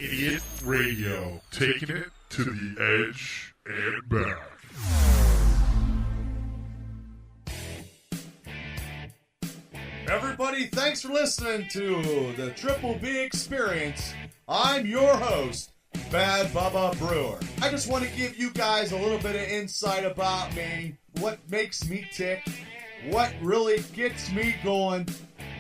Idiot Radio, taking it to the edge and back. Everybody, thanks for listening to the Triple B Experience. I'm your host, Bad Bubba Brewer. I just want to give you guys a little bit of insight about me, what makes me tick, what really gets me going,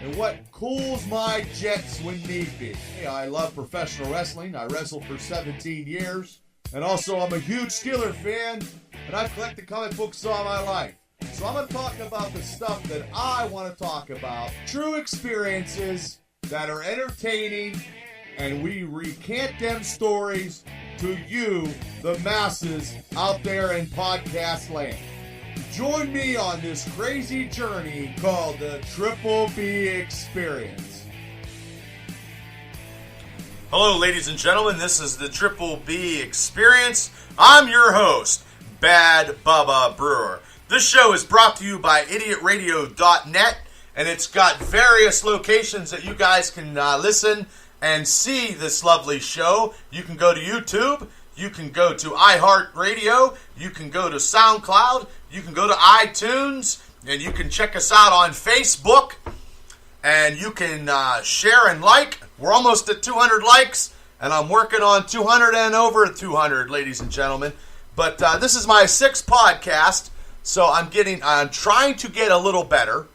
and what cools my jets when need be. Hey, I love professional wrestling. I wrestled for 17 years. And also, I'm a huge Steeler fan, and I've collected comic books all my life. So I'm going to talk about the stuff that I want to talk about. True experiences that are entertaining, and we recant them stories to you, the masses out there in podcast land. Join me on this crazy journey called the Triple B Experience. Hello, ladies and gentlemen. This is the Triple B Experience. I'm your host, Bad Bubba Brewer. This show is brought to you by idiotradio.net, and it's got various locations that you guys can listen and see this lovely show. You can go to YouTube. You can go to iHeartRadio, you can go to SoundCloud, you can go to iTunes, and you can check us out on Facebook, and you can share and like. We're almost at 200 likes, and I'm working on 200 and over 200, ladies and gentlemen. But this is my 6th podcast, so I'm trying to get a little better.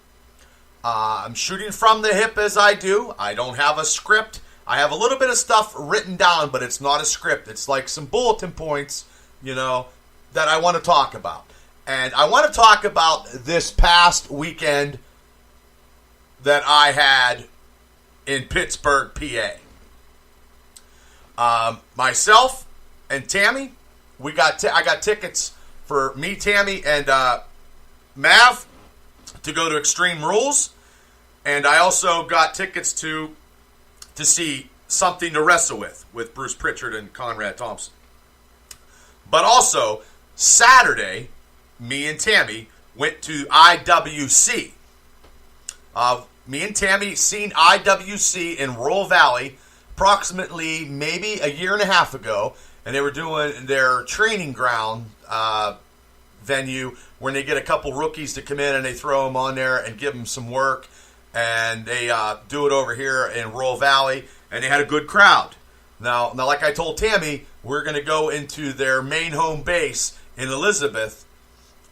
I'm shooting from the hip as I do. I don't have a script. I have a little bit of stuff written down, but it's not a script. It's like some bulletin points, that I want to talk about. And I want to talk about this past weekend that I had in Pittsburgh, PA. Myself and Tammy, I got tickets for me, Tammy, and Mav to go to Extreme Rules. And I also got tickets to see Something to Wrestle with Bruce Pritchard and Conrad Thompson. But also, Saturday, me and Tammy went to IWC. Me and Tammy seen IWC in Royal Valley approximately maybe a year and a half ago, and they were doing their training ground venue where they get a couple rookies to come in and they throw them on there and give them some work. And they do it over here in Royal Valley, and they had a good crowd. Now, like I told Tammy, we're going to go into their main home base in Elizabeth,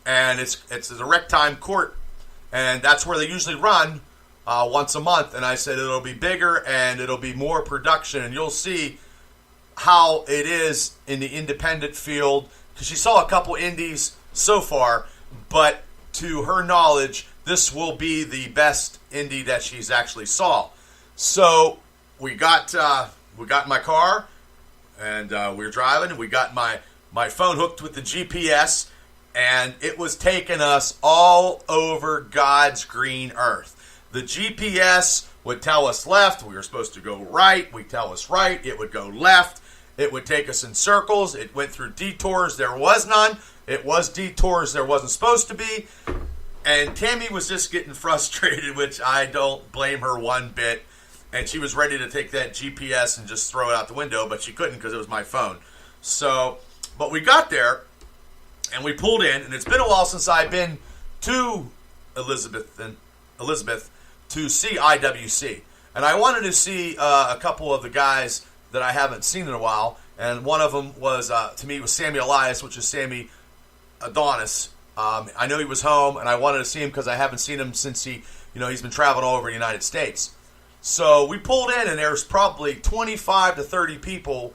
and it's a rec time court, and that's where they usually run once a month. And I said it'll be bigger and it'll be more production, and you'll see how it is in the independent field, because she saw a couple indies so far, but to her knowledge, this will be the best indie that she's actually saw. So we got in my car, and we were driving, and we got my phone hooked with the GPS, and it was taking us all over God's green earth. The GPS would tell us left, we were supposed to go right. We'd tell us right, it would go left. It would take us in circles. It went through detours, there was none. It was detours, there wasn't supposed to be. And Tammy was just getting frustrated, which I don't blame her one bit. And she was ready to take that GPS and just throw it out the window, but she couldn't because it was my phone. So, but we got there, and we pulled in, and it's been a while since I've been to Elizabeth to see IWC. And I wanted to see a couple of the guys that I haven't seen in a while. And one of them was, to me, was Sammy Elias, which is Sammy Adonis. I knew he was home, and I wanted to see him because I haven't seen him since he's been traveling all over the United States. So we pulled in, and there's probably 25 to 30 people,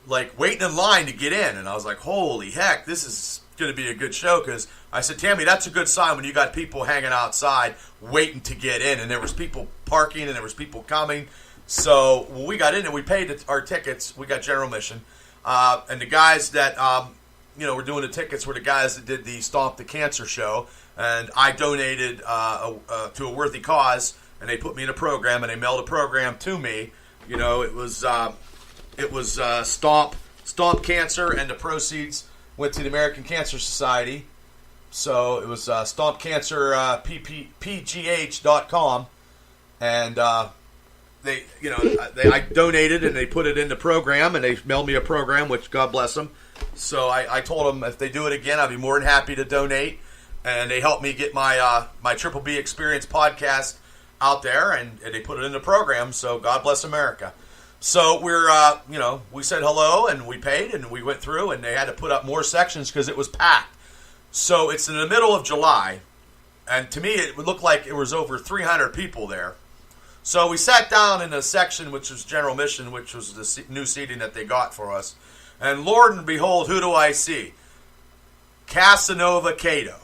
waiting in line to get in. And I was like, holy heck, this is going to be a good show, because I said, Tammy, that's a good sign when you got people hanging outside waiting to get in. And there was people parking, and there was people coming. So when we got in and we paid our tickets, we got general admission. And the guys that were doing the tickets were the guys that did the Stomp the Cancer show, and I donated to a worthy cause, and they put me in a program, and they mailed a program to me. It was Stomp Cancer, and the proceeds went to the American Cancer Society. So it was Stomp Cancer PGH.com, and I donated and they put it in the program and they mailed me a program, which God bless them. So I told them if they do it again, I'd be more than happy to donate. And they helped me get my my Triple B Experience podcast out there, and they put it in the program. So God bless America. So we're we said hello and we paid and we went through, and they had to put up more sections because it was packed. So it's in the middle of July, and to me it would look like it was over 300 people there. So we sat down in a section which was General Mission, which was the new seating that they got for us. And Lord and behold, who do I see? Casanova Cato.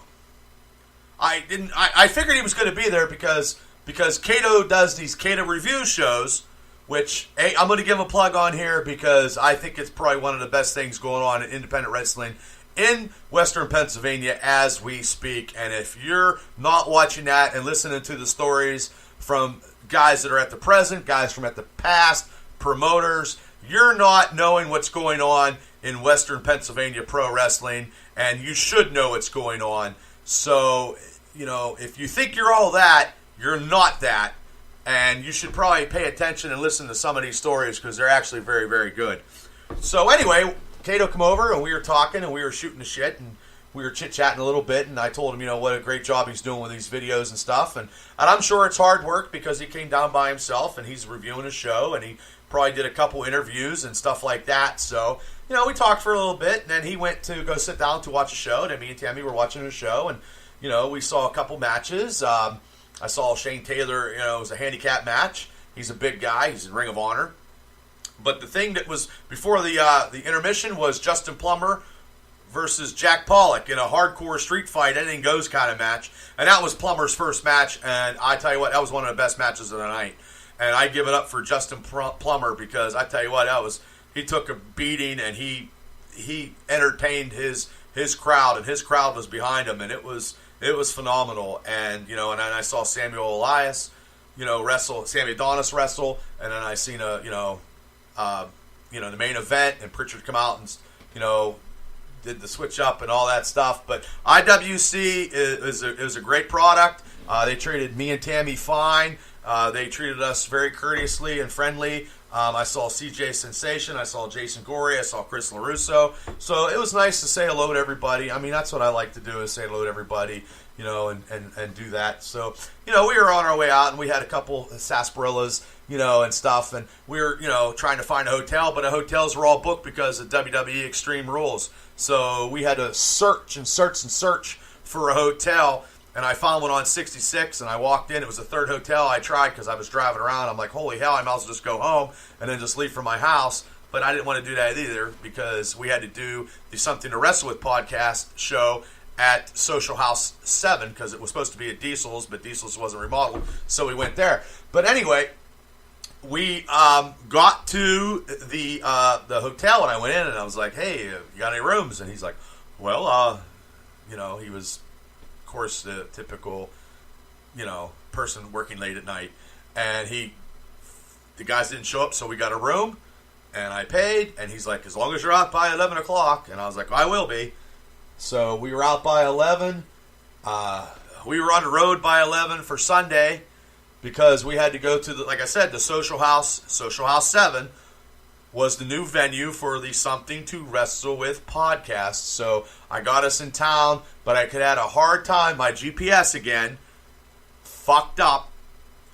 I figured he was going to be there because Cato does these Cato review shows, which I'm going to give a plug on here because I think it's probably one of the best things going on in independent wrestling in Western Pennsylvania as we speak. And if you're not watching that and listening to the stories from guys that are at the present, guys from at the past, promoters, you're not knowing what's going on in Western Pennsylvania pro wrestling, and you should know what's going on. So, if you think you're all that, you're not that, and you should probably pay attention and listen to some of these stories because they're actually very, very good. So anyway, Cato come over, and we were talking, and we were shooting the shit, and we were chit-chatting a little bit, and I told him, what a great job he's doing with these videos and stuff, and I'm sure it's hard work because he came down by himself, and he's reviewing a show, and he probably did a couple interviews and stuff like that. So, we talked for a little bit, and then he went to go sit down to watch a show, and me and Tammy were watching a show, and, we saw a couple matches. I saw Shane Taylor, it was a handicap match. He's a big guy. He's in Ring of Honor. But the thing that was before the intermission was Justin Plummer versus Jack Pollock in a hardcore street fight, anything goes kind of match. And that was Plummer's first match, and I tell you what, that was one of the best matches of the night. And I give it up for Justin Plummer because I tell you what, he took a beating and he entertained his crowd, and his crowd was behind him, and it was phenomenal. And and then I saw Samuel Elias, wrestle, Sammy Adonis wrestle, and then I seen the main event, and Pritchard come out and did the switch up and all that stuff. But IWC is a great product. They treated me and Tammy fine. They treated us very courteously and friendly. I saw CJ Sensation. I saw Jason Gorey. I saw Chris LaRusso. So it was nice to say hello to everybody. I mean, that's what I like to do, is say hello to everybody, and do that. So, we were on our way out, and we had a couple sarsaparillas, and stuff. And we were, trying to find a hotel, but the hotels were all booked because of WWE Extreme Rules. So we had to search for a hotel. And I found one on 66, and I walked in. It was the third hotel I tried because I was driving around. I'm like, holy hell, I might as well just go home and then just leave from my house. But I didn't want to do that either because we had to do the Something to Wrestle With podcast show at Social House 7 because it was supposed to be at Diesel's, but Diesel's wasn't remodeled, so we went there. But anyway, we got to the hotel, and I went in, and I was like, hey, you got any rooms? And he's like, well, he was, of course, the typical, person working late at night. And the guys didn't show up, so we got a room, and I paid, and he's like, as long as you're out by 11 o'clock. And I was like, I will be. So we were out by 11. We were on the road by 11 for Sunday because we had to go to, like I said, the Social House. Social House 7 was the new venue for the Something to Wrestle With podcast. So I got us in town, but I had a hard time. My GPS again fucked up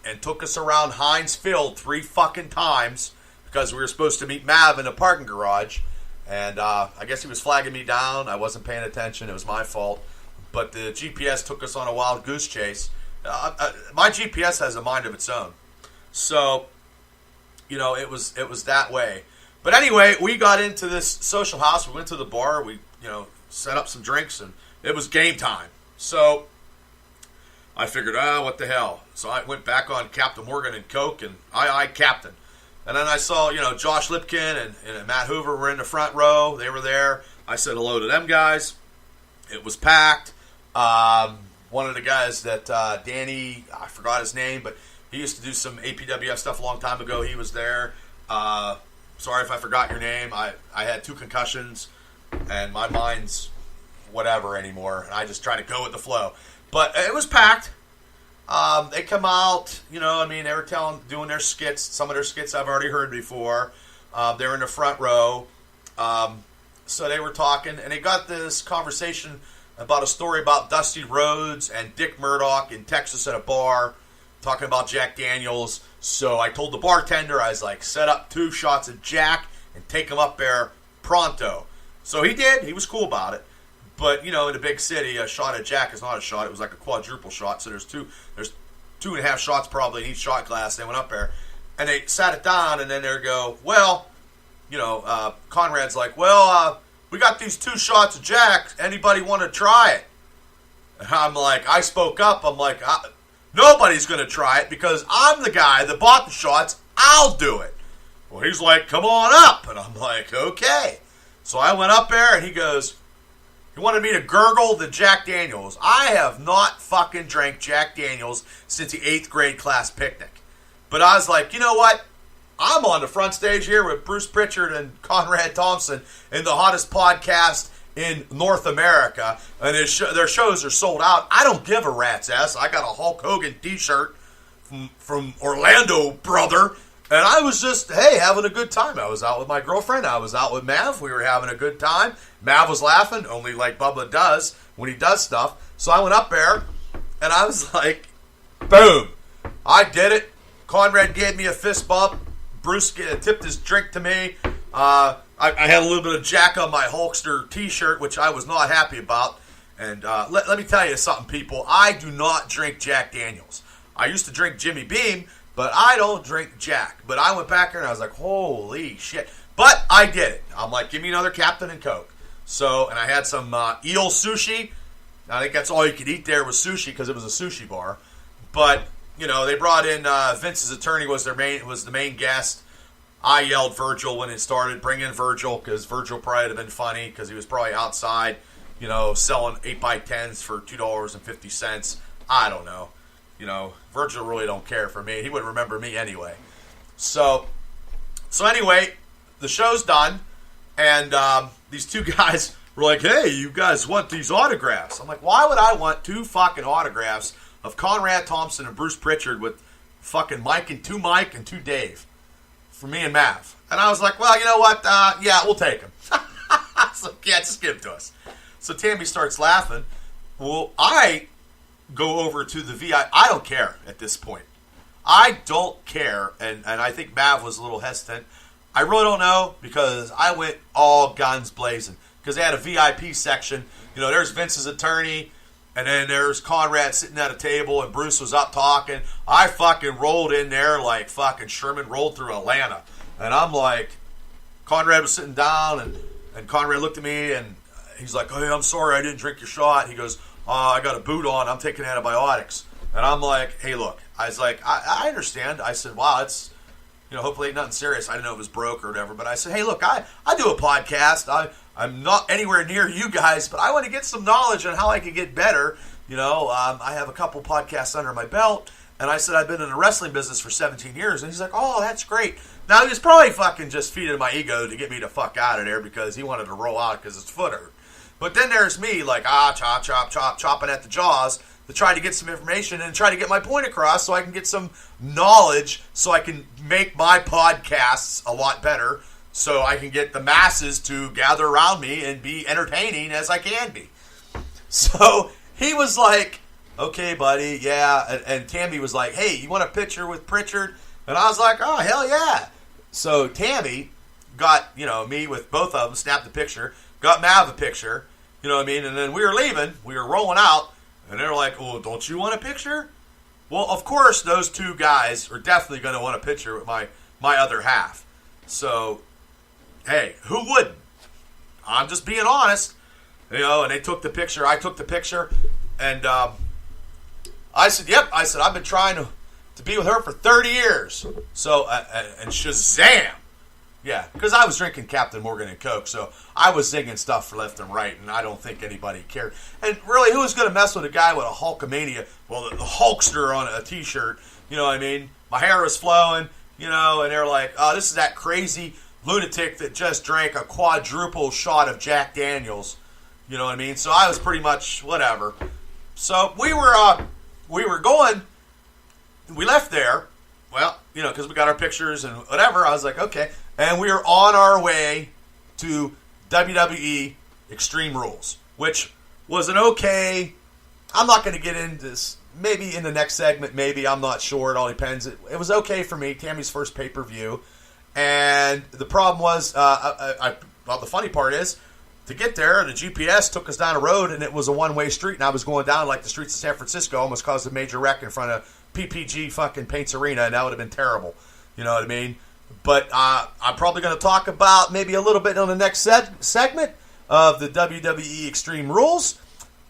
and took us around Heinz Field 3 fucking times because we were supposed to meet Mav in a parking garage. And I guess he was flagging me down. I wasn't paying attention. It was my fault. But the GPS took us on a wild goose chase. My GPS has a mind of its own. So, it was that way. But anyway, we got into this Social House. We went to the bar. We, set up some drinks, and it was game time. So I figured, what the hell? So I went back on Captain Morgan and Coke, and I Captain. And then I saw, Josh Lipkin and Matt Hoover were in the front row. They were there. I said hello to them guys. It was packed. One of the guys that Danny, I forgot his name, but he used to do some APWF stuff a long time ago. He was there. Sorry if I forgot your name. I had 2 concussions, and my mind's whatever anymore. And I just try to go with the flow. But it was packed. They come out, they were doing their skits. Some of their skits I've already heard before. They were in the front row. So they were talking, and they got this conversation about a story about Dusty Rhodes and Dick Murdoch in Texas at a bar, talking about Jack Daniels. So I told the bartender, I was like, set up 2 shots of Jack and take them up there pronto. So he did. He was cool about it. But, in a big city, a shot of Jack is not a shot. It was like a quadruple shot. So there's 2.5 shots probably in each shot glass. They went up there, and they sat it down, and then they go, well, Conrad's like, well, we got these 2 shots of Jack. Anybody want to try it? And I'm like, I spoke up. I'm like, nobody's going to try it because I'm the guy that bought the shots. I'll do it. Well, he's like, come on up. And I'm like, okay. So I went up there, and he goes, he wanted me to gurgle the Jack Daniels. I have not fucking drank Jack Daniels since the 8th grade class picnic. But I was like, you know what? I'm on the front stage here with Bruce Pritchard and Conrad Thompson in the hottest podcast in North America, and their shows are sold out. I don't give a rat's ass. I got a Hulk Hogan t-shirt from Orlando, brother, and I was just, having a good time. I was out with my girlfriend. I was out with Mav. We were having a good time. Mav was laughing, only like Bubba does when he does stuff. So I went up there, and I was like, boom. I did it. Conrad gave me a fist bump. Bruce tipped his drink to me. I had a little bit of Jack on my Hulkster t-shirt, which I was not happy about. And let me tell you something, people. I do not drink Jack Daniels. I used to drink Jimmy Beam, but I don't drink Jack. But I went back there and I was like, holy shit. But I did it. I'm like, give me another Captain and Coke. So, and I had some eel sushi. I think that's all you could eat there was sushi because it was a sushi bar. But, they brought in Vince's attorney was the main guest. I yelled Virgil when it started. Bring in Virgil because Virgil probably would have been funny because he was probably outside, selling 8x10s for $2.50. I don't know. Virgil really don't care for me. He wouldn't remember me anyway. So anyway, the show's done, and these 2 guys were like, hey, you guys want these autographs? I'm like, why would I want 2 fucking autographs of Conrad Thompson and Bruce Pritchard with fucking Mike and 2 Dave for me and Mav? And I was like, well, you know what? Yeah, we'll take them. So, yeah, just give them to us. So Tammy starts laughing. Well, I go over to the VI. I don't care at this point. I don't care. And I think Mav was a little hesitant. I really don't know because I went all guns blazing because they had a VIP section. There's Vince's attorney, and then there's Conrad sitting at a table, and Bruce was up talking. I fucking rolled in there like fucking Sherman rolled through Atlanta. And I'm like, Conrad was sitting down, and Conrad looked at me, and he's like, hey, I'm sorry I didn't drink your shot. He goes, I got a boot on. I'm taking antibiotics. And I'm like, hey, look. I was like, I understand. I said, wow, it's, hopefully ain't nothing serious. I didn't know it was broke or whatever. But I said, hey, look, I do a podcast. I'm not anywhere near you guys, but I want to get some knowledge on how I can get better. I have a couple podcasts under my belt. And I said, I've been in the wrestling business for 17 years. And he's like, oh, that's great. Now, he was probably fucking just feeding my ego to get me the fuck out of there because he wanted to roll out because his foot hurt. But then there's me, like, chopping at the jaws to try to get some information and try to get my point across so I can get some knowledge so I can make my podcasts a lot better so I can get the masses to gather around me and be entertaining as I can be. So he was like, okay, buddy, yeah. And Tammy was like, hey, you want a picture with Pritchard? And I was like, oh, hell yeah. So Tammy got, me with both of them, snapped the picture, got Mav a picture, And then we were leaving, we were rolling out, and they're like, oh, don't you want a picture? Well, of course, those 2 guys are definitely going to want a picture with my other half. So, hey, who wouldn't? I'm just being honest. And they took the picture, I took the picture, and I said, yep, I've been trying to be with her for 30 years. So, and Shazam! Yeah, because I was drinking Captain Morgan and Coke, so I was singing stuff for left and right, and I don't think anybody cared. And really, who was going to mess with a guy with a Hulkamania, well, the Hulkster on a t-shirt, My hair was flowing, and they're like, oh, this is that crazy lunatic that just drank a quadruple shot of Jack Daniels, So I was pretty much whatever. So we were going we left there. Well, because we got our pictures and whatever. I was like, okay. And we were on our way to WWE Extreme Rules, which was an okay. I'm not going to get into this. Maybe in the next segment, maybe. I'm not sure. It all depends. It was okay for me. Tammy's first pay-per-view. And the problem was, the funny part is, to get there, the GPS took us down a road, and it was a one-way street, and I was going down like the streets of San Francisco, almost caused a major wreck in front of PPG fucking Paints Arena, and that would have been terrible. You know what I mean? But I'm probably going to talk about maybe a little bit on the next segment of the WWE Extreme Rules,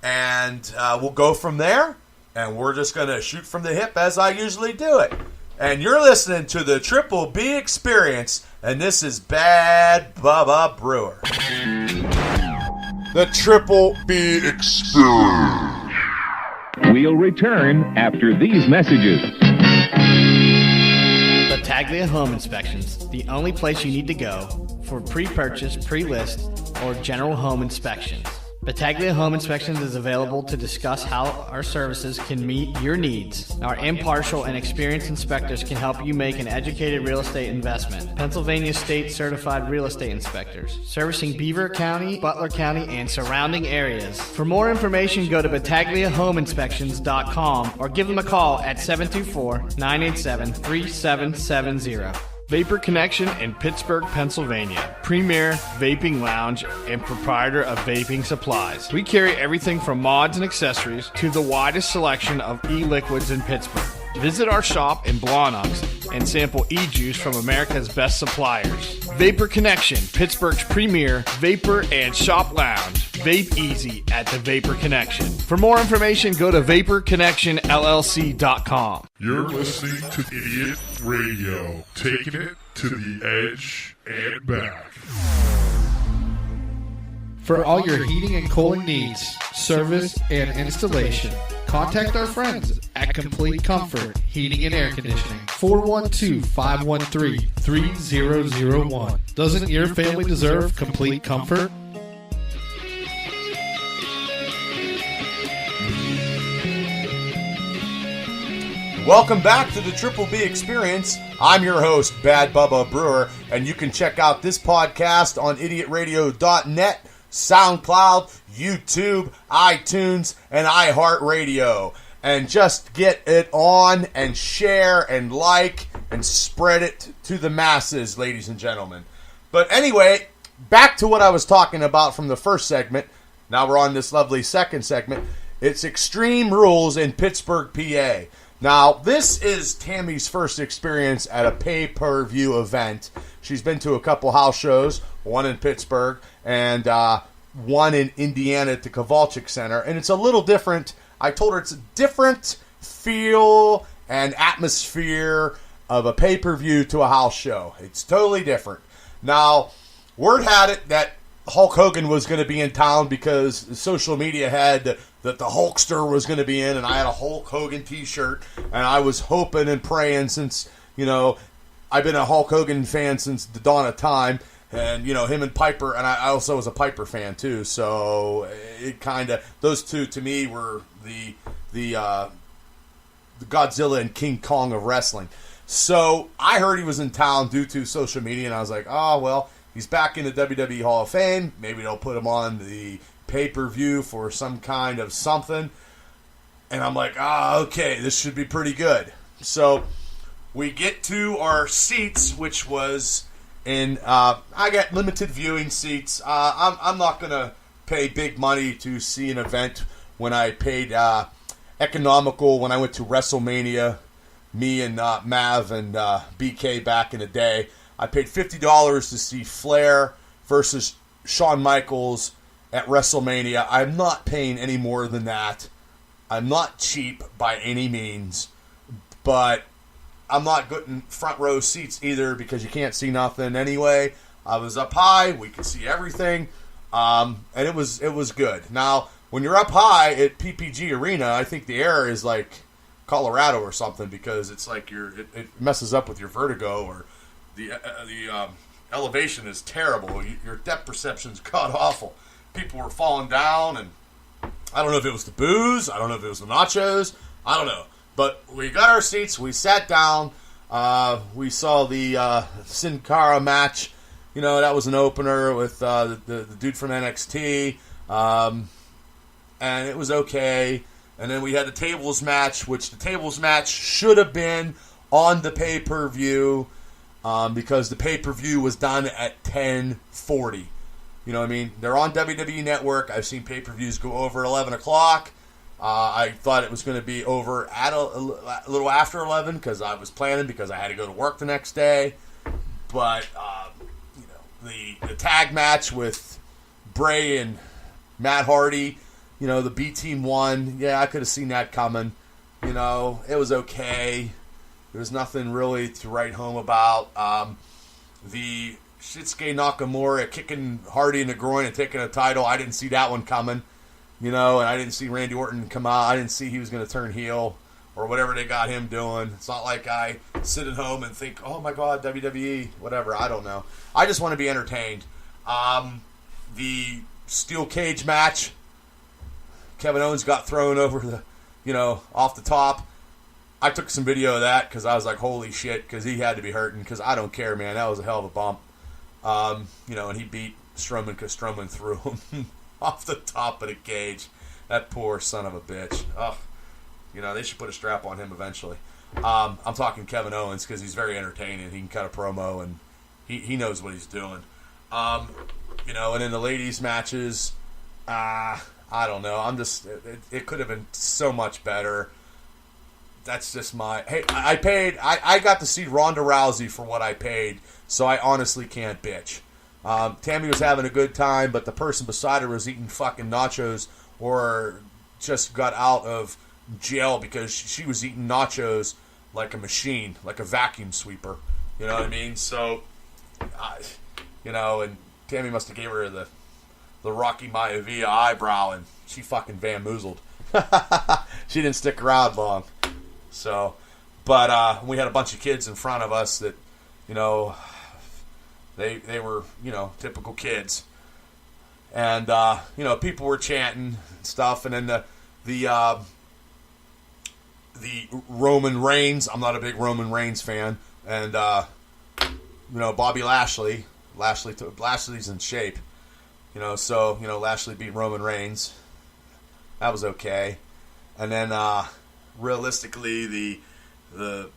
and we'll go from there, and we're just going to shoot from the hip as I usually do it. And you're listening to the Triple B Experience, and this is Bad Bubba Brewer. The Triple B Experience. We'll return after these messages. Battaglia Home Inspections, the only place you need to go for pre-purchase, pre-list, or general home inspections. Battaglia Home Inspections is available to discuss how our services can meet your needs. Our impartial and experienced inspectors can help you make an educated real estate investment. Pennsylvania State Certified Real Estate Inspectors, servicing Beaver County, Butler County, and surrounding areas. For more information, go to BattagliaHomeInspections.com or give them a call at 724-987-3770. Vapor Connection in Pittsburgh, Pennsylvania. Premier vaping lounge and proprietor of vaping supplies. We carry everything from mods and accessories to the widest selection of e-liquids in Pittsburgh. Visit our shop in Blawnox and sample e-juice from America's best suppliers. Vapor Connection, Pittsburgh's premier vapor and shop lounge. Vape easy at the Vapor Connection. For more information, go to VaporConnectionLLC.com. You're listening to Idiot Radio, taking it to the edge and back. For all your heating and cooling needs, service, and installation, contact our friends at Complete Comfort Heating and Air Conditioning. 412-513-3001. Doesn't your family deserve complete comfort? Welcome back to the Triple B Experience. I'm your host, Bad Bubba Brewer, and you can check out this podcast on idiotradio.net, SoundCloud, YouTube, iTunes, and iHeartRadio. And just get it on and share and like and spread it to the masses, ladies and gentlemen. But anyway, back to what I was talking about from the first segment. Now we're on this lovely second segment. It's Extreme Rules in Pittsburgh, PA. Now, this is Tammy's first experience at a pay-per-view event. She's been to a couple house shows, one in Pittsburgh and one in Indiana at the Kowalczyk Center. And it's a little different. I told her it's a different feel and atmosphere of a pay-per-view to a house show. It's totally different. Now, word had it that Hulk Hogan was going to be in town because social media had that the Hulkster was going to be in, and I had a Hulk Hogan t-shirt, and I was hoping and praying since, I've been a Hulk Hogan fan since the dawn of time, and, him and Piper, and I also was a Piper fan too, so it kind of, those two to me were the Godzilla and King Kong of wrestling. So I heard he was in town due to social media, and I was like, oh, well, he's back in the WWE Hall of Fame. Maybe they'll put him on the pay-per-view for some kind of something. And I'm like, okay, this should be pretty good. So we get to our seats, which was in, I got limited viewing seats. I'm not going to pay big money to see an event when I paid economical when I went to WrestleMania. Me and Mav and BK back in the day. I paid $50 to see Flair versus Shawn Michaels at WrestleMania. I'm not paying any more than that. I'm not cheap by any means, but I'm not getting front row seats either because you can't see nothing anyway. I was up high. We could see everything, and it was good. Now, when you're up high at PPG Arena, I think the air is like Colorado or something because it's like it messes up with your vertigo or the elevation is terrible. Your depth perception's god awful. People were falling down, and I don't know if it was the booze. I don't know if it was the nachos. I don't know. But we got our seats. We sat down. We saw the Sin Cara match. You know, that was an opener with the dude from NXT. And it was okay. And then we had the tables match, which the tables match should have been on the pay-per-view because the pay-per-view was done at 10:40. You know what I mean? They're on WWE Network. I've seen pay-per-views go over 11 o'clock. I thought it was going to be over at a little after 11 because I was planning because I had to go to work the next day. But, you know, the tag match with Bray and Matt Hardy, you know, the B Team won. Yeah, I could have seen that coming. You know, it was okay. There was nothing really to write home about. The Shinsuke Nakamura kicking Hardy in the groin and taking a title, I didn't see that one coming. You know, and I didn't see Randy Orton come out. I didn't see he was going to turn heel or whatever they got him doing. It's not like I sit at home and think, oh my God, WWE, whatever. I don't know. I just want to be entertained. The steel cage match, Kevin Owens got thrown over the, you know, off the top. I took some video of that because I was like, holy shit, because he had to be hurting because I don't care, man. That was a hell of a bump. You know, and he beat Strowman because Strowman threw him off the top of the cage. That poor son of a bitch. Ugh. You know, they should put a strap on him eventually. I'm talking Kevin Owens because he's very entertaining. He can cut a promo and he knows what he's doing. You know, and in the ladies' matches, I don't know. It could have been so much better. That's just my... Hey, I got to see Ronda Rousey for what I paid, so I honestly can't bitch. Tammy was having a good time, but the person beside her was eating fucking nachos or just got out of jail because she was eating nachos like a machine, like a vacuum sweeper. You know what I mean? So, you know, and Tammy must have gave her the Rocky Maivia eyebrow, and she fucking bamboozled. She didn't stick around long. So, but we had a bunch of kids in front of us that, you know... They were, you know, typical kids. And, you know, people were chanting and stuff. And then the Roman Reigns, I'm not a big Roman Reigns fan. And, you know, Bobby Lashley's in shape. You know, so, you know, Lashley beat Roman Reigns. That was okay. And then, realistically, the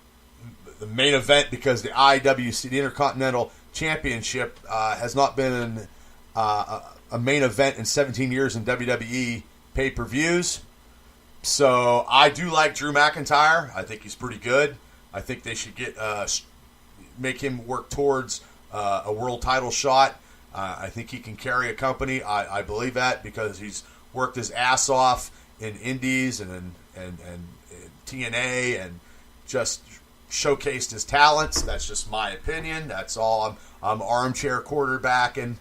main event, because the IWC, the Intercontinental Championship, has not been a main event in 17 years in WWE pay-per-views. So I do like Drew McIntyre. I think he's pretty good. I think they should make him work towards a world title shot. I think he can carry a company. I believe that because he's worked his ass off in Indies and TNA and just showcased his talents. That's just my opinion. That's all. I'm armchair quarterbacking.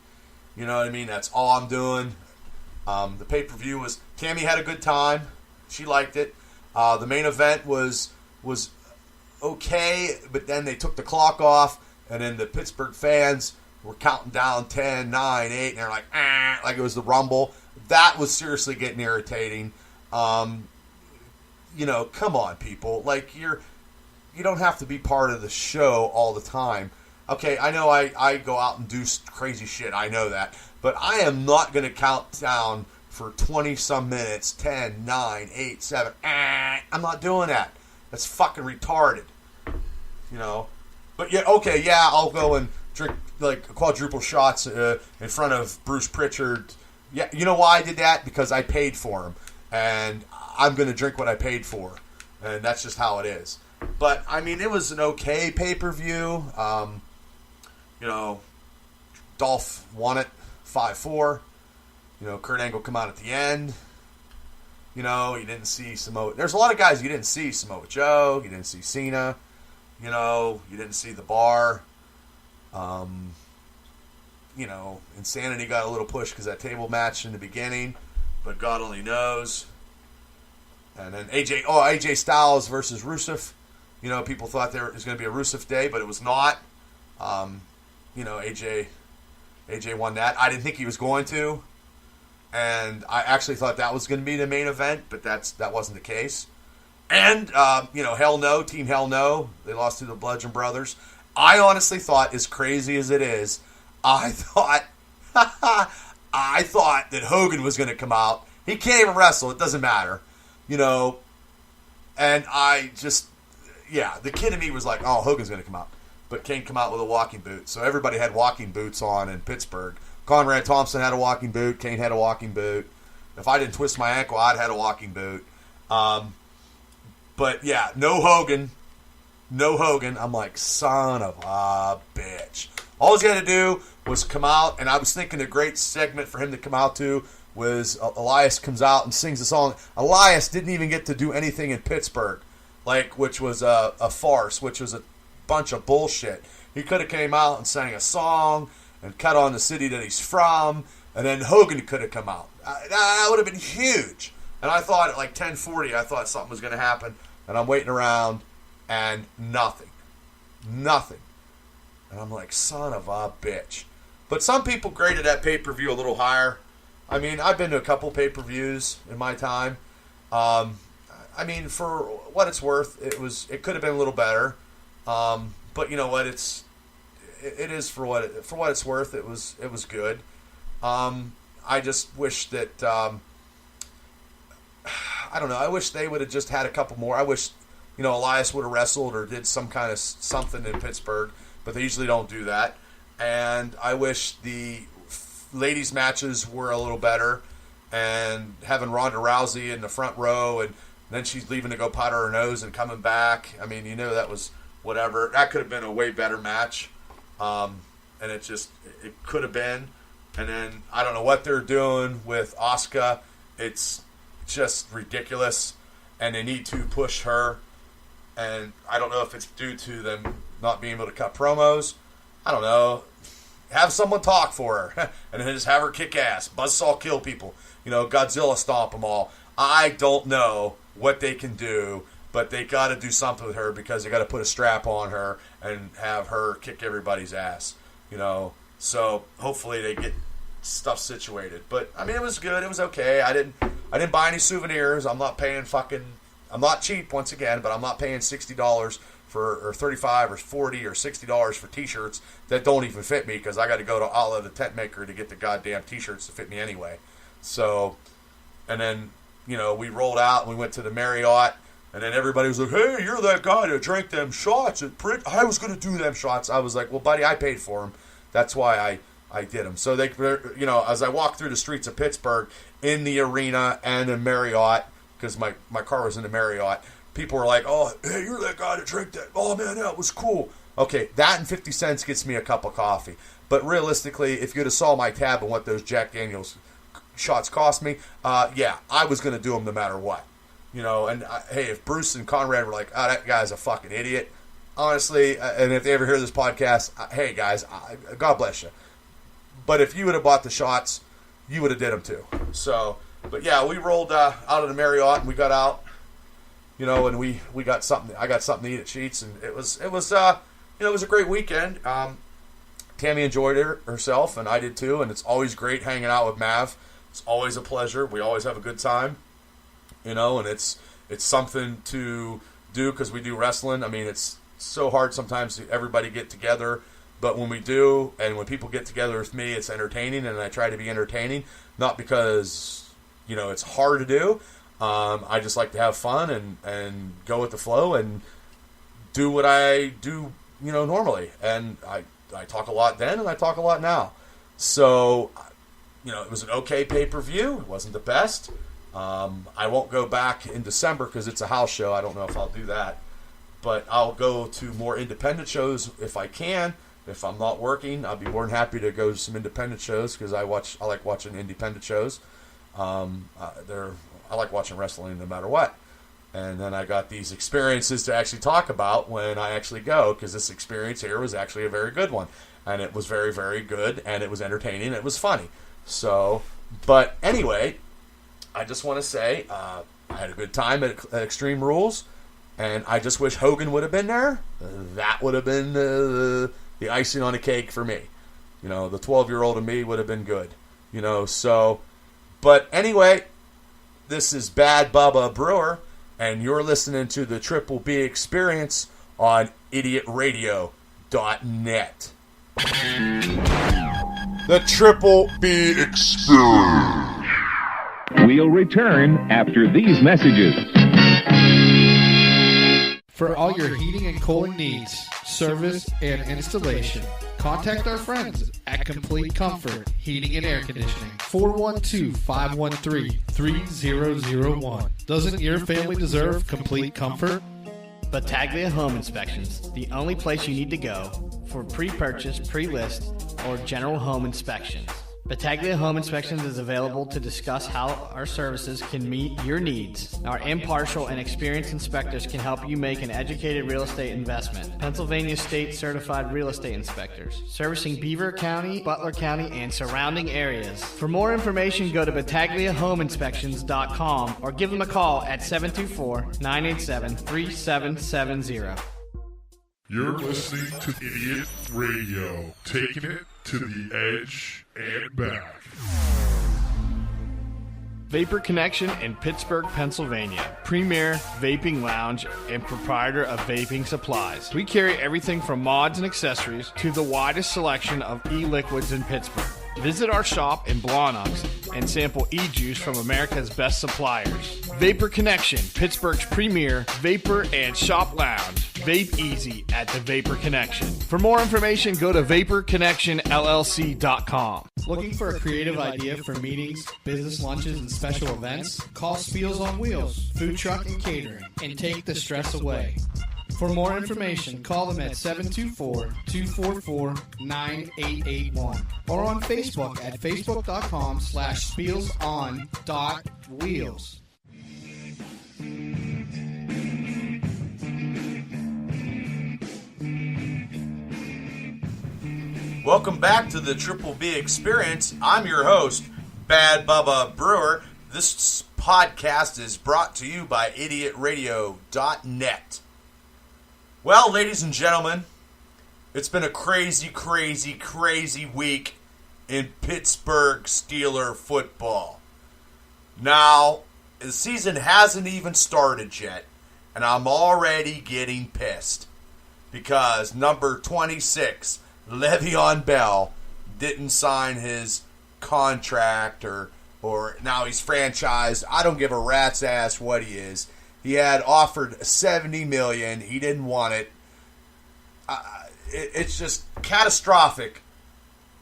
You know what I mean? That's all I'm doing. The pay-per-view was... Tammy had a good time. She liked it. The main event was okay, but then they took the clock off, and then the Pittsburgh fans were counting down 10, 9, 8, and they're like, like it was the Rumble. That was seriously getting irritating. You know, come on, people. Like, you don't have to be part of the show all the time. Okay, I know I go out and do crazy shit. I know that. But I am not going to count down for 20-some minutes. 10, 9, 8, 7. I'm not doing that. That's fucking retarded. You know? But yeah, okay, yeah, I'll go and drink like quadruple shots in front of Bruce Pritchard. Yeah, you know why I did that? Because I paid for him. And I'm going to drink what I paid for. And that's just how it is. But, I mean, it was an okay pay-per-view. You know, Dolph won it 5-4. You know, Kurt Angle come out at the end. You know, you didn't see Samoa. There's a lot of guys you didn't see. Samoa Joe. You didn't see Cena. You know, you didn't see The Bar. You know, Insanity got a little push because that table match in the beginning. But God only knows. And then AJ Styles versus Rusev. You know, people thought there was going to be a Rusev Day, but it was not. You know, AJ won that. I didn't think he was going to. And I actually thought that was going to be the main event, but that wasn't the case. And, Hell No, Team Hell No, they lost to the Bludgeon Brothers. I honestly thought, as crazy as it is, I thought that Hogan was going to come out. He can't even wrestle. It doesn't matter. And I just, the kid in me was like, oh, Hogan's going to come out. But Kane come out with a walking boot. So everybody had walking boots on in Pittsburgh. Conrad Thompson had a walking boot. Kane had a walking boot. If I didn't twist my ankle, I'd had a walking boot. But yeah, no Hogan. No Hogan. I'm like, son of a bitch. All he's got to do was come out, and I was thinking a great segment for him to come out to was Elias comes out and sings a song. Elias didn't even get to do anything in Pittsburgh, which was a farce, which was a bunch of bullshit. He could have came out and sang a song and cut on the city that he's from, and then Hogan could have come out. That would have been huge. And I thought at 10:40, I thought something was going to happen, and I'm waiting around, and nothing. And I'm like, son of a bitch. But some people graded that pay-per-view a little higher. I mean, I've been to a couple pay-per-views in my time. I mean, for what it's worth, it could have been a little better. But you know what? It is for what it's worth. It was good. I just wish that I don't know. I wish they would have just had a couple more. I wish Elias would have wrestled or did some kind of something in Pittsburgh, but they usually don't do that. And I wish the ladies' matches were a little better, and having Ronda Rousey in the front row, and then she's leaving to go powder her nose and coming back. I mean, that was whatever. That could have been a way better match, and it could have been. And then I don't know what they're doing with Asuka. It's just ridiculous, and they need to push her. And I don't know if it's due to them not being able to cut promos. I don't know. Have someone talk for her, and then just have her kick ass. Buzzsaw kill people. Godzilla stomp them all. I don't know what they can do, but they got to do something with her because they got to put a strap on her and have her kick everybody's ass. So hopefully they get stuff situated. But I mean, it was good. It was okay. I didn't buy any souvenirs. I'm not paying I'm not cheap once again, but I'm not paying $60 or $35 or $40 or $60 for T-shirts that don't even fit me because I got to go to Ala the tent maker to get the goddamn T-shirts to fit me anyway. So, and then we rolled out and we went to the Marriott, and then everybody was like, "Hey, you're that guy that drank them shots at Print." I was going to do them shots. I was like, "Well, buddy, I paid for them. That's why I did them." So they, as I walked through the streets of Pittsburgh in the arena and in Marriott, because my car was in the Marriott, people were like, "Oh, hey, you're that guy that drank that. Oh, man, that was cool." Okay, that and 50 cents gets me a cup of coffee. But realistically, if you'd have saw my tab and what those Jack Daniels shots cost me, I was going to do them no matter what. And hey, if Bruce and Conrad were like, "Oh, that guy's a fucking idiot," honestly, and if they ever hear this podcast, hey, guys, God bless you. But if you would have bought the shots, you would have did them too. So, but yeah, we rolled out of the Marriott and we got out, and we got something. I got something to eat at Sheets, and it was a great weekend. Tammy enjoyed herself, and I did too. And it's always great hanging out with Mav. It's always a pleasure. We always have a good time, and it's something to do because we do wrestling. I mean, it's so hard sometimes to everybody get together. But when we do, and when people get together with me, it's entertaining, and I try to be entertaining, not because, it's hard to do. I just like to have fun and go with the flow and do what I do, normally. And I talk a lot then, and I talk a lot now. So, it was an okay pay-per-view. It wasn't the best. I won't go back in December because it's a house show. I don't know if I'll do that. But I'll go to more independent shows if I can. If I'm not working, I'll be more than happy to go to some independent shows because I like watching independent shows. I like watching wrestling no matter what. And then I got these experiences to actually talk about when I actually go, because this experience here was actually a very good one. And it was very, very good, and it was entertaining, and it was funny. So, but anyway, I just want to say I had a good time at Extreme Rules, and I just wish Hogan would have been there. That would have been the icing on the cake for me. The 12-year-old of me would have been good. So, but anyway, this is Bad Bubba Brewer, and you're listening to the Triple B Experience on idiotradio.net. The Triple B Experience. We'll return after these messages. For all your heating and cooling needs, service, and installation, contact our friends at Complete Comfort Heating and Air Conditioning. 412-513-3001. Doesn't your family deserve complete comfort? Battaglia Home Inspections, the only place you need to go for pre-purchase, pre-list, or general home inspections. Battaglia Home Inspections is available to discuss how our services can meet your needs. Our impartial and experienced inspectors can help you make an educated real estate investment. Pennsylvania State Certified Real Estate Inspectors, servicing Beaver County, Butler County, and surrounding areas. For more information, go to BattagliaHomeInspections.com or give them a call at 724-987-3770. You're listening to Idiot Radio, taking it to the edge and back. Vapor Connection in Pittsburgh, Pennsylvania. Premier vaping lounge and proprietor of vaping supplies. We carry everything from mods and accessories to the widest selection of e-liquids in Pittsburgh. Visit our shop in Blawnox and sample e-juice from America's best suppliers. Vapor Connection, Pittsburgh's premier vapor and shop lounge. Vape easy at the Vapor Connection. For more information, go to vaporconnectionllc.com. Looking for a creative idea for meetings, business lunches, and special events? Call Spiels on Wheels, food truck and catering, and take the stress away. For more information, call them at 724-244-9881 or on Facebook at facebook.com/spielson.wheels. Welcome back to the Triple B Experience. I'm your host, Bad Bubba Brewer. This podcast is brought to you by idiotradio.net. Well, ladies and gentlemen, it's been a crazy, crazy, crazy week in Pittsburgh Steeler football. Now, the season hasn't even started yet, and I'm already getting pissed because number 26, Le'Veon Bell, didn't sign his contract or now he's franchised. I don't give a rat's ass what he is. He had offered $70 million. He didn't want it. It's just catastrophic,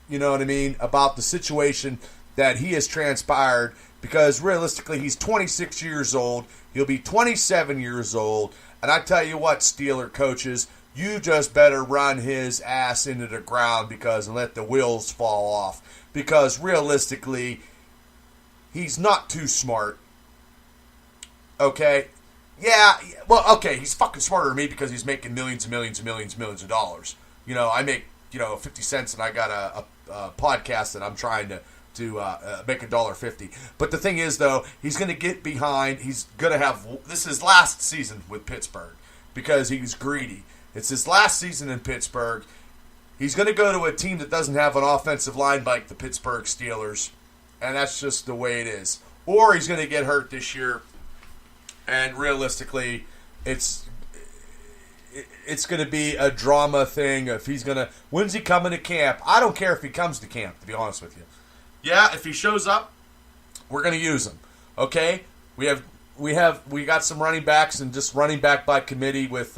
you know what I mean, about the situation that he has transpired because realistically he's 26 years old. He'll be 27 years old. And I tell you what, Steeler coaches, you just better run his ass into the ground and let the wheels fall off. Because realistically, he's not too smart. Okay? Yeah, well, okay, he's fucking smarter than me because he's making millions and millions and millions and millions of dollars. You know, I make, 50 cents and I got a podcast that I'm trying to make $1.50. But the thing is, though, he's going to get behind. He's going to have, this is his last season with Pittsburgh because he was greedy. It's his last season in Pittsburgh. He's going to go to a team that doesn't have an offensive line like the Pittsburgh Steelers, and that's just the way it is. Or he's going to get hurt this year. And realistically, it's going to be a drama thing. If he's going to, when's he coming to camp? I don't care if he comes to camp, to be honest with you. Yeah, if he shows up, we're going to use him. Okay, we got some running backs and just running back by committee with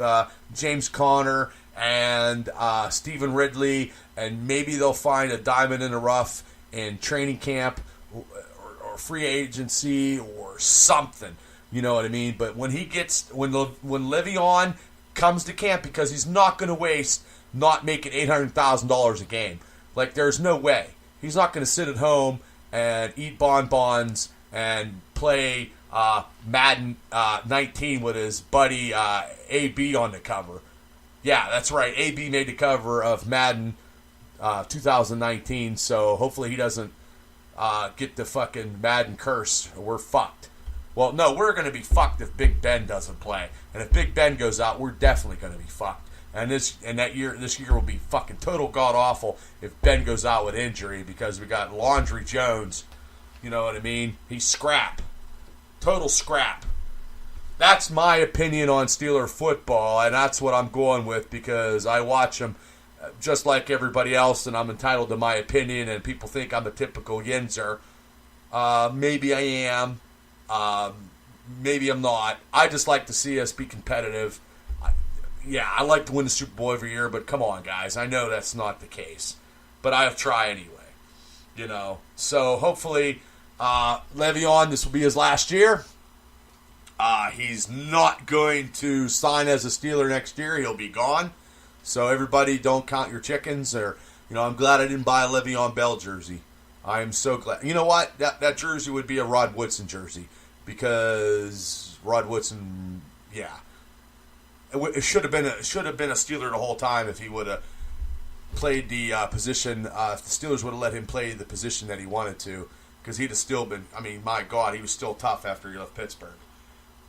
James Conner and Stephen Ridley, and maybe they'll find a diamond in the rough in training camp or free agency or something. You know what I mean? But when Le'Veon comes to camp, because he's not going to waste not making $800,000 a game. Like, there's no way. He's not going to sit at home and eat bonbons and play Madden 19 with his buddy AB on the cover. Yeah, that's right. AB made the cover of Madden 2019, so hopefully he doesn't get the fucking Madden curse. We're fucked. Well, no, we're going to be fucked if Big Ben doesn't play. And if Big Ben goes out, we're definitely going to be fucked. And this year will be fucking total god-awful if Ben goes out with injury because we got Laundry Jones. You know what I mean? He's scrap. Total scrap. that's my opinion on Steeler football, and that's what I'm going with because I watch them just like everybody else, and I'm entitled to my opinion, and people think I'm a typical Yinzer. Maybe I am. Maybe I'm not. I just like to see us be competitive. I like to win the Super Bowl every year, but come on, guys. I know that's not the case. But I'll try anyway. So hopefully Le'Veon, this will be his last year. He's not going to sign as a Steeler next year. He'll be gone. So everybody, don't count your chickens. Or I'm glad I didn't buy a Le'Veon Bell jersey. I am so glad. You know what? That jersey would be a Rod Woodson jersey because Rod Woodson, it should have been a Steeler the whole time if he would have played the position. If the Steelers would have let him play the position that he wanted to, because he'd have still been. I mean, my God, he was still tough after he left Pittsburgh.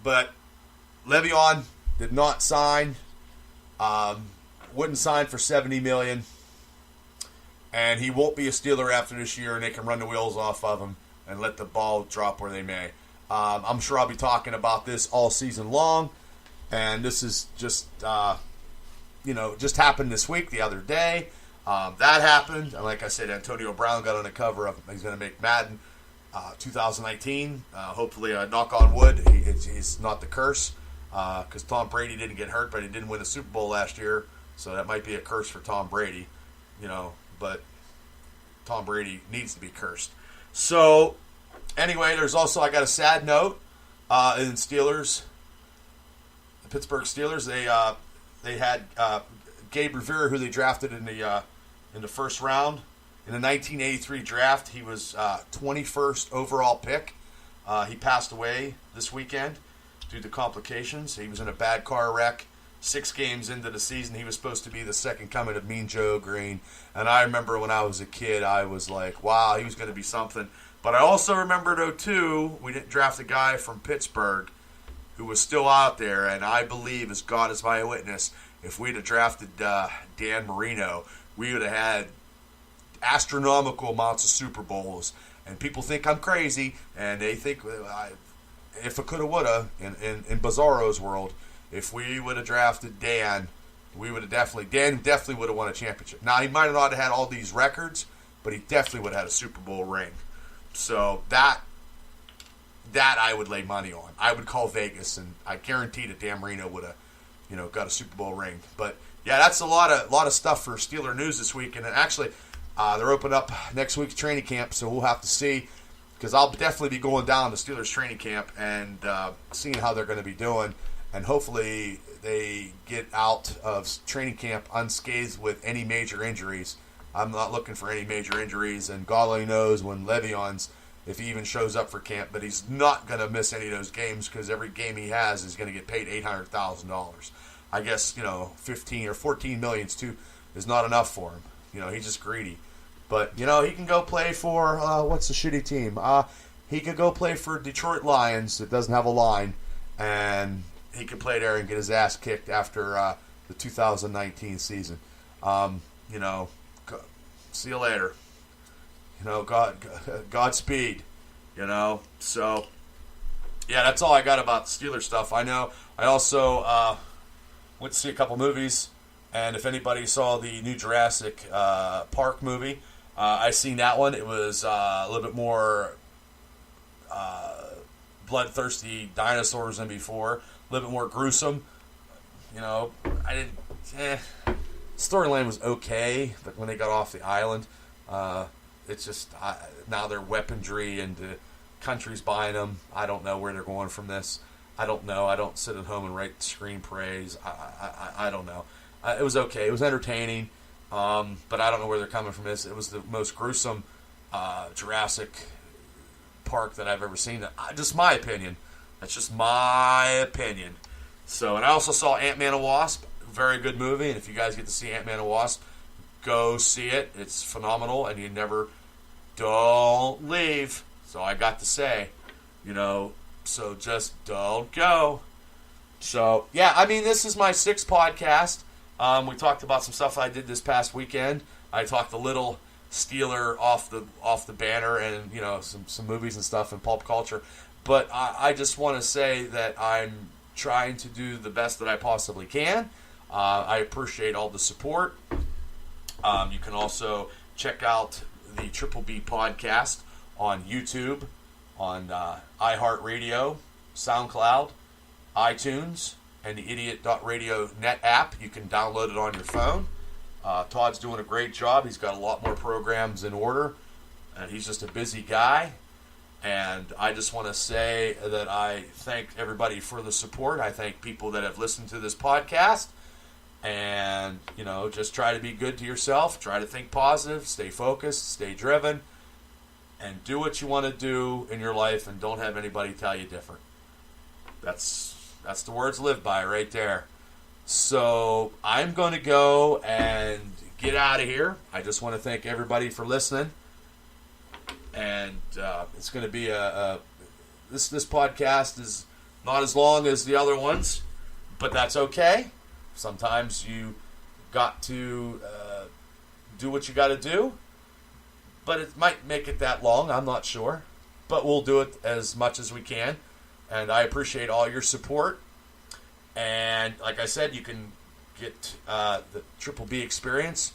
But Le'Veon did not sign. Wouldn't sign for $70 million, and he won't be a Steeler after this year. And they can run the wheels off of him and let the ball drop where they may. I'm sure I'll be talking about this all season long, and this is just just happened this week, the other day. That happened, and like I said, Antonio Brown got on the cover of. He's going to make Madden 2019. Hopefully, knock on wood, he's not the curse, because Tom Brady didn't get hurt, but he didn't win the Super Bowl last year, so that might be a curse for Tom Brady, but Tom Brady needs to be cursed. So, anyway, there's also, I got a sad note in Steelers, the Pittsburgh Steelers. They had Gabe Rivera, who they drafted in the first round. In the 1983 draft, he was 21st overall pick. He passed away this weekend due to complications. He was in a bad car wreck. 6 games into the season, he was supposed to be the second coming of Mean Joe Green. And I remember when I was a kid, I was like, wow, he was going to be something. But I also remember, though, too, we didn't draft a guy from Pittsburgh who was still out there. And I believe, as God is my witness, if we'd have drafted Dan Marino, we would have had astronomical amounts of Super Bowls. And people think I'm crazy, and they think if it coulda, woulda, in Bizarro's world, if we would have drafted Dan, Dan definitely would have won a championship. Now, he might have not had all these records, but he definitely would have had a Super Bowl ring. So that I would lay money on. I would call Vegas, and I guarantee that Dan Marino would have, got a Super Bowl ring. But yeah, that's a lot of stuff for Steeler news this week. And actually, they're opening up next week's training camp, so we'll have to see. Because I'll definitely be going down to Steelers training camp and seeing how they're going to be doing. And hopefully they get out of training camp unscathed with any major injuries. I'm not looking for any major injuries. And God only knows when Le'Veon's, if he even shows up for camp. But he's not going to miss any of those games because every game he has is going to get paid $800,000. I guess, 15 or 14 million is not enough for him. He's just greedy. But, he can go play for, what's the shitty team? He could go play for Detroit Lions that doesn't have a line. And he could play there and get his ass kicked after the 2019 season. See you later. Godspeed. So, yeah, that's all I got about the Steelers stuff. I know. I also went to see a couple movies. And if anybody saw the new Jurassic Park movie, I seen that one. It was a little bit more bloodthirsty dinosaurs than before. A little bit more gruesome. Storyline was okay, but when they got off the island, it's just now their weaponry and the country's buying them. I don't know where they're going from this. I don't know. I don't sit at home and write screenplays. I don't know. It was okay. It was entertaining, but I don't know where they're coming from this. It was the most gruesome Jurassic Park that I've ever seen. Just my opinion. That's just my opinion. So, and I also saw Ant-Man and Wasp. Very good movie, and if you guys get to see Ant-Man and Wasp, go see it. It's phenomenal, and you don't leave. So I got to say, so just don't go. So, yeah, this is my 6th podcast. We talked about some stuff I did this past weekend. I talked a little Steeler off the banner and, some movies and stuff and pulp culture. But I just want to say that I'm trying to do the best that I possibly can. I appreciate all the support. You can also check out the Triple B podcast on YouTube, on iHeartRadio, SoundCloud, iTunes, and the Idiot.radio net app. You can download it on your phone. Todd's doing a great job. He's got a lot more programs in order, and he's just a busy guy. And I just want to say that I thank everybody for the support. I thank people that have listened to this podcast. And, just try to be good to yourself. Try to think positive. Stay focused. Stay driven. And do what you want to do in your life, and don't have anybody tell you different. That's the words to live by right there. So I'm going to go and get out of here. I just want to thank everybody for listening. And it's going to be this podcast is not as long as the other ones, but that's okay. Sometimes you got to do what you got to do, but it might make it that long. I'm not sure, but we'll do it as much as we can. And I appreciate all your support. And like I said, you can get the Triple B experience.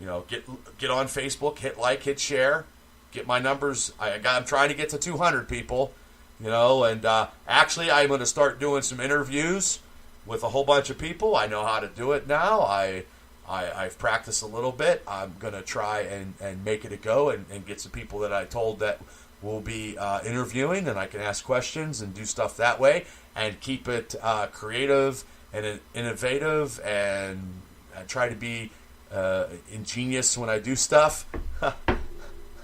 Get on Facebook, hit like, hit share. Get my numbers. I'm trying to get to 200 people, and actually I'm going to start doing some interviews with a whole bunch of people. I know how to do it now. I've practiced a little bit. I'm going to try and make it a go and get some people that I told that will be interviewing, and I can ask questions and do stuff that way and keep it creative and innovative, and I try to be ingenious when I do stuff.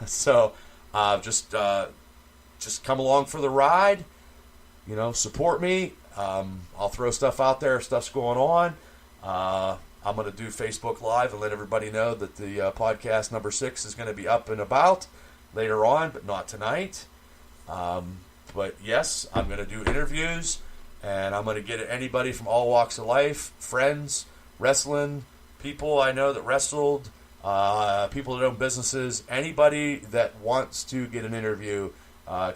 So just come along for the ride. Support me. I'll throw stuff out there. Stuff's going on. I'm going to do Facebook Live and let everybody know that the podcast number 6 is going to be up and about later on, but not tonight. But yes, I'm going to do interviews, and I'm going to get anybody from all walks of life, friends, wrestling, people I know that wrestled, people that own businesses, anybody that wants to get an interview,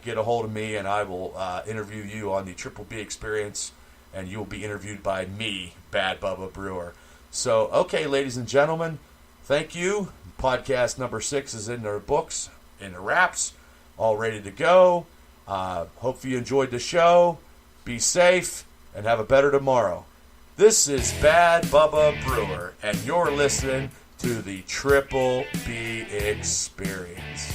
get a hold of me, and I will interview you on the Triple B experience, and you will be interviewed by me, Bad Bubba Brewer. So, okay, ladies and gentlemen, thank you. Podcast number 6 is in the books, in the wraps, all ready to go. Hope you enjoyed the show. Be safe, and have a better tomorrow. This is Bad Bubba Brewer, and you're listening to the Triple B Experience.